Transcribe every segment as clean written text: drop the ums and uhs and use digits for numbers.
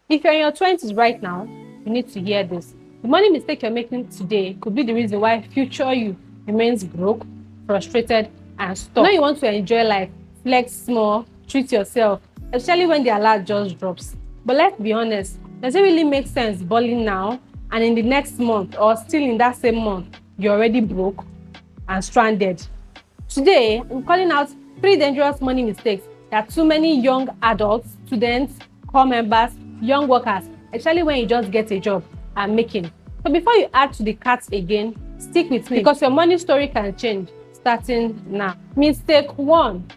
If you're in your 20s right now, you need to hear this. The money mistake you're making today could be the reason why future you remains broke, frustrated, and stuck. Now you want to enjoy life, flex small, treat yourself, especially when the alert just drops. But let's be honest, does it really make sense balling now and in the next month or still in that same month, you're already broke and stranded? Today, I'm calling out 3 dangerous money mistakes that too many young adults, students, corps members, young workers, especially when you just get a job, are making. So before you add to the cart again, stick with me because your money story can change starting now. Mistake 1,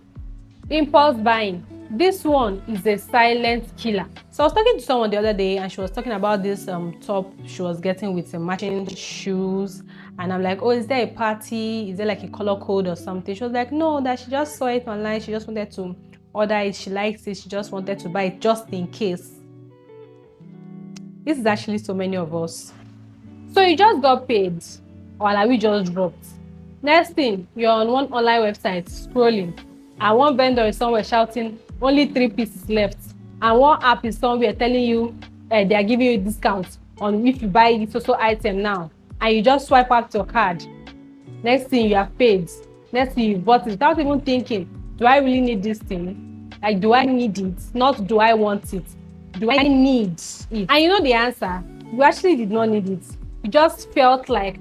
impulse buying. This one is a silent killer. So I was talking to someone the other day and she was talking about this top she was getting with some matching shoes, and I'm like, oh, is there a party? Is there like a color code or something? She was like, no, that she just saw it online. She just wanted to order it. She likes it. She just wanted to buy it just in case. This is actually so many of us. So you just got paid, or like we just dropped. Next thing, you're on one online website scrolling, and one vendor is somewhere shouting only 3 pieces left, and one app is somewhere telling you they are giving you a discount on if you buy this also item now, and you just swipe out your card. Next thing, you have paid. Next thing, you bought it without even thinking, do I really need this thing? Like, do I need it? Not do I want it? Do I need it? And you know the answer, you actually did not need it. You just felt like,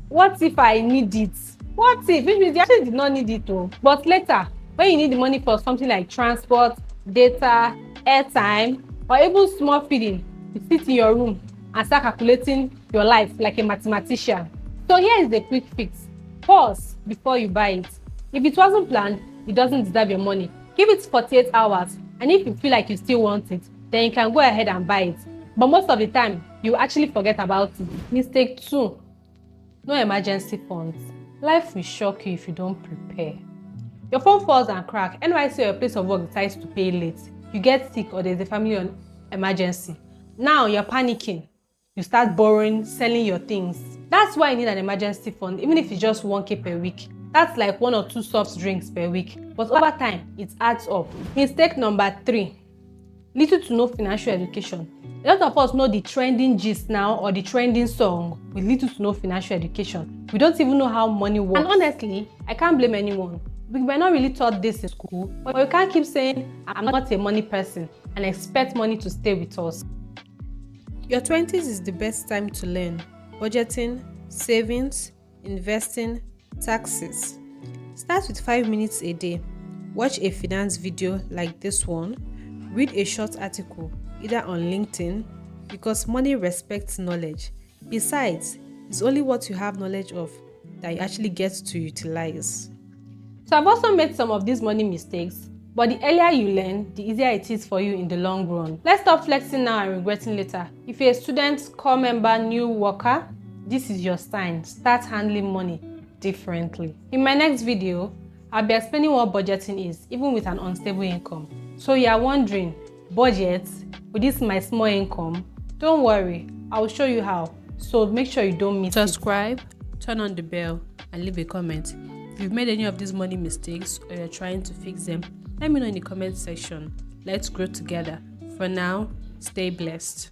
what if I need it? What if? Which means you actually did not need it though. But later, when you need the money for something like transport, data, airtime, or even small feeding, you sit in your room and start calculating your life like a mathematician. So here is the quick fix. Pause before you buy it. If it wasn't planned, it doesn't deserve your money. Give it 48 hours, and if you feel like you still want it, then you can go ahead and buy it. But most of the time, you actually forget about it. Mistake 2, no emergency funds. Life will shock you if you don't prepare. Your phone falls and cracks. NYSC or your place of work decides to pay late. You get sick or there's a family emergency. Now you're panicking. You start borrowing, selling your things. That's why you need an emergency fund, even if it's just 1K per week. That's like 1 or 2 soft drinks per week. But over time, it adds up. Mistake number 3, little to no financial education. A lot of us know the trending gist now or the trending song with little to no financial education. We don't even know how money works. And honestly, I can't blame anyone. We were not really taught this in school, but we can't keep saying, I'm not a money person, and expect money to stay with us. Your 20s is the best time to learn budgeting, savings, investing, taxes. Start with 5 minutes a day. Watch a finance video like this one. Read a short article, either on LinkedIn, because money respects knowledge. Besides, it's only what you have knowledge of that you actually get to utilize. So I've also made some of these money mistakes, but the earlier you learn, the easier it is for you in the long run. Let's stop flexing now and regretting later. If you're a student, corps member, new worker, this is your sign. Start handling money differently. In my next video, I'll be explaining what budgeting is, even with an unstable income. So you are wondering, budget with this my small income? Don't worry, I will show you how. So make sure you don't miss it. Subscribe, turn on the bell, and leave a comment. If you've made any of these money mistakes or you're trying to fix them, let me know in the comment section. Let's grow together. For now, stay blessed.